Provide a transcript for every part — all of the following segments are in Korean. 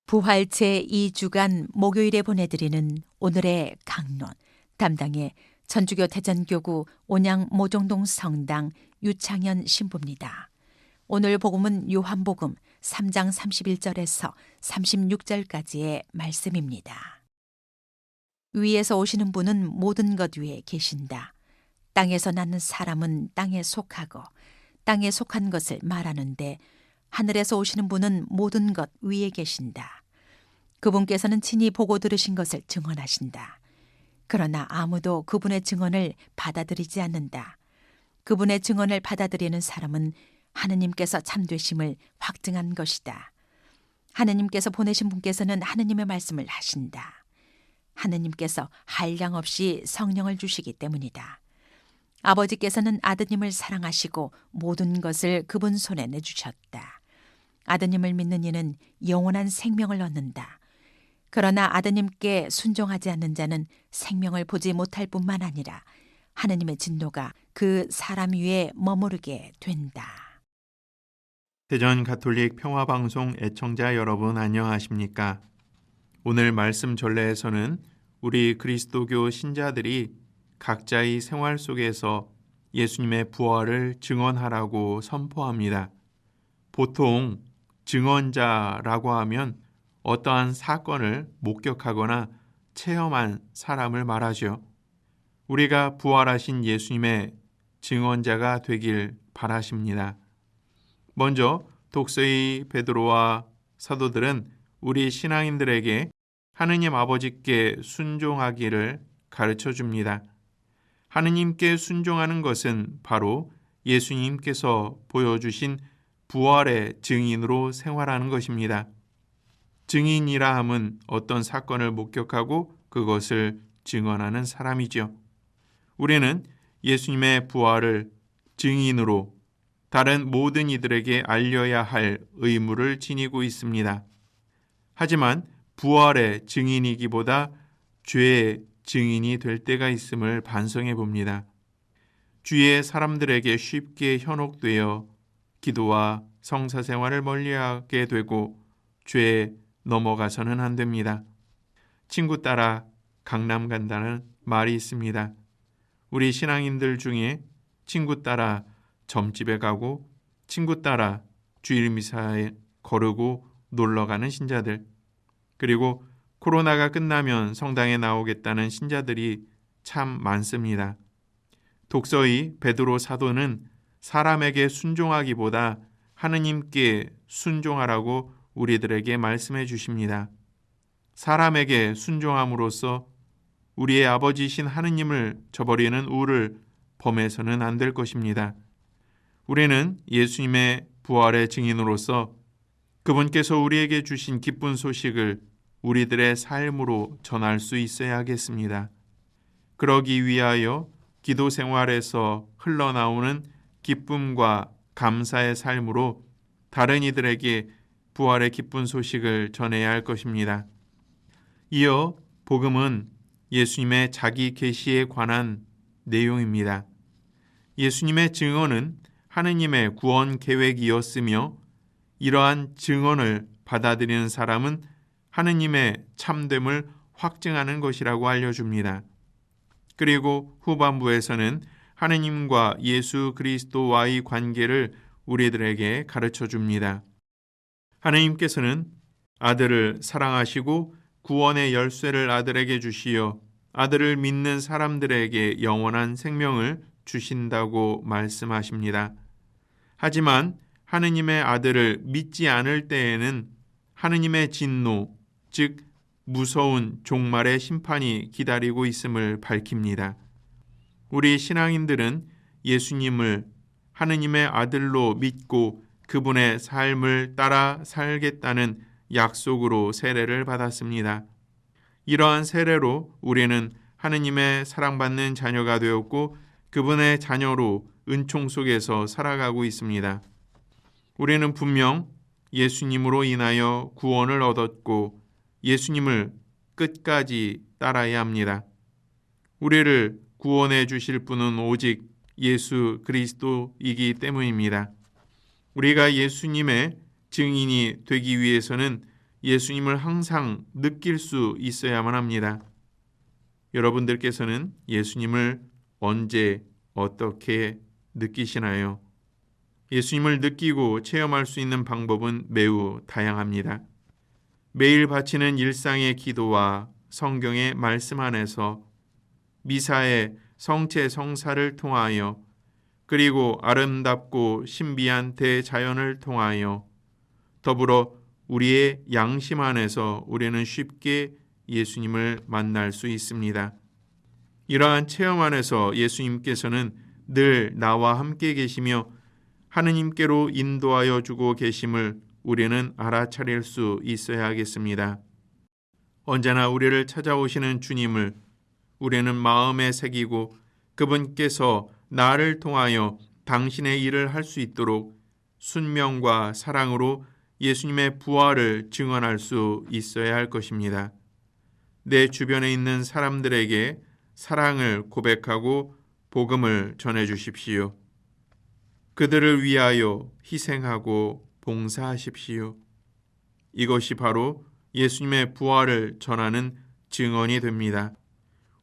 부활 제2주간 목요일에 보내드리는 오늘의 강론 담당의 천주교 대전교구 온양 모종동 성당 유창현 신부입니다. 오늘 복음은 요한복음 3장 31절에서 36절까지의 말씀입니다. 위에서 오시는 분은 모든 것 위에 계신다. 땅에서 나는 사람은 땅에 속하고 땅에 속한 것을 말하는데 하늘에서 오시는 분은 모든 것 위에 계신다. 그분께서는 친히 보고 들으신 것을 증언하신다. 그러나 아무도 그분의 증언을 받아들이지 않는다. 그분의 증언을 받아들이는 사람은 하느님께서 참되심을 확증한 것이다. 하느님께서 보내신 분께서는 하느님의 말씀을 하신다. 하느님께서 한량없이 성령을 주시기 때문이다. 아버지께서는 아드님을 사랑하시고 모든 것을 그분 손에 내주셨다. 아드님을 믿는 이는 영원한 생명을 얻는다. 그러나 아드님께 순종하지 않는 자는 생명을 보지 못할 뿐만 아니라 하느님의 진노가 그 사람 위에 머무르게 된다. 대전 가톨릭 평화방송 애청자 여러분 안녕하십니까? 오늘 말씀 전례에서는 우리 그리스도교 신자들이 각자의 생활 속에서 예수님의 부활을 증언하라고 선포합니다. 보통 증언자라고 하면 어떠한 사건을 목격하거나 체험한 사람을 말하죠. 우리가 부활하신 예수님의 증언자가 되길 바라십니다. 먼저 독서의 베드로와 사도들은 우리 신앙인들에게 하느님 아버지께 순종하기를 가르쳐 줍니다. 하느님께 순종하는 것은 바로 예수님께서 보여주신 부활의 증인으로 생활하는 것입니다. 증인이라 함은 어떤 사건을 목격하고 그것을 증언하는 사람이죠. 우리는 예수님의 부활을 증인으로 다른 모든 이들에게 알려야 할 의무를 지니고 있습니다. 하지만 부활의 증인이기보다 죄의 증인이 될 때가 있음을 반성해 봅니다. 주위의 사람들에게 쉽게 현혹되어 기도와 성사 생활을 멀리하게 되고 죄에 넘어가서는 안 됩니다. 친구 따라 강남 간다는 말이 있습니다. 우리 신앙인들 중에 친구 따라 점집에 가고 친구 따라 주일 미사에 거르고 놀러 가는 신자들, 그리고 코로나가 끝나면 성당에 나오겠다는 신자들이 참 많습니다. 독서의 베드로 사도는 사람에게 순종하기보다 하느님께 순종하라고 우리들에게 말씀해 주십니다. 사람에게 순종함으로써 우리의 아버지이신 하느님을 저버리는 우를 범해서는 안 될 것입니다. 우리는 예수님의 부활의 증인으로서 그분께서 우리에게 주신 기쁜 소식을 우리들의 삶으로 전할 수 있어야 하겠습니다. 그러기 위하여 기도 생활에서 흘러나오는 기쁨과 감사의 삶으로 다른 이들에게 부활의 기쁜 소식을 전해야 할 것입니다. 이어 복음은 예수님의 자기 계시에 관한 내용입니다. 예수님의 증언은 하느님의 구원 계획이었으며 이러한 증언을 받아들이는 사람은 하느님의 참됨을 확증하는 것이라고 알려줍니다. 그리고 후반부에서는 하느님과 예수 그리스도와의 관계를 우리들에게 가르쳐 줍니다. 하느님께서는 아들을 사랑하시고 구원의 열쇠를 아들에게 주시어 아들을 믿는 사람들에게 영원한 생명을 주신다고 말씀하십니다. 하지만 하느님의 아들을 믿지 않을 때에는 하느님의 진노, 즉 무서운 종말의 심판이 기다리고 있음을 밝힙니다. 우리 신앙인들은 예수님을 하느님의 아들로 믿고 그분의 삶을 따라 살겠다는 약속으로 세례를 받았습니다. 이러한 세례로 우리는 하느님의 사랑받는 자녀가 되었고 그분의 자녀로 은총 속에서 살아가고 있습니다. 우리는 분명 예수님으로 인하여 구원을 얻었고 예수님을 끝까지 따라야 합니다. 우리를 구원해 주실 분은 오직 예수 그리스도이기 때문입니다. 우리가 예수님의 증인이 되기 위해서는 예수님을 항상 느낄 수 있어야만 합니다. 여러분들께서는 예수님을 언제 어떻게 느끼시나요? 예수님을 느끼고 체험할 수 있는 방법은 매우 다양합니다. 매일 바치는 일상의 기도와 성경의 말씀 안에서, 미사의 성체 성사를 통하여, 그리고 아름답고 신비한 대자연을 통하여, 더불어 우리의 양심 안에서 우리는 쉽게 예수님을 만날 수 있습니다. 이러한 체험 안에서 예수님께서는 늘 나와 함께 계시며 하느님께로 인도하여 주고 계심을 우리는 알아차릴 수 있어야 하겠습니다. 언제나 우리를 찾아오시는 주님을 우리는 마음에 새기고 그분께서 나를 통하여 당신의 일을 할 수 있도록 순명과 사랑으로 예수님의 부활을 증언할 수 있어야 할 것입니다. 내 주변에 있는 사람들에게 사랑을 고백하고 복음을 전해 주십시오. 그들을 위하여 희생하고 봉사하십시오. 이것이 바로 예수님의 부활을 전하는 증언이 됩니다.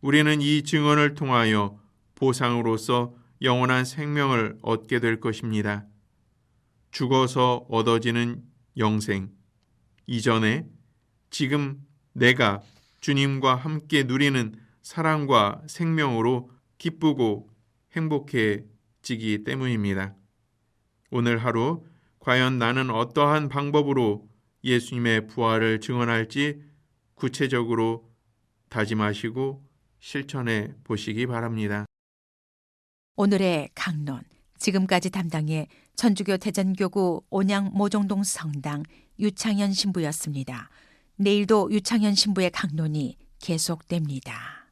우리는 이 증언을 통하여 보상으로서 영원한 생명을 얻게 될 것입니다. 죽어서 얻어지는 영생, 이전에 지금 내가 주님과 함께 누리는 사랑과 생명으로 기쁘고 행복해지기 때문입니다. 오늘 하루 과연 나는 어떠한 방법으로 예수님의 부활을 증언할지 구체적으로 다짐하시고 실천해 보시기 바랍니다. 오늘의 강론, 지금까지 담당해 천주교 대전교구 온양 모종동 성당 유창현 신부였습니다. 내일도 유창현 신부의 강론이 계속됩니다.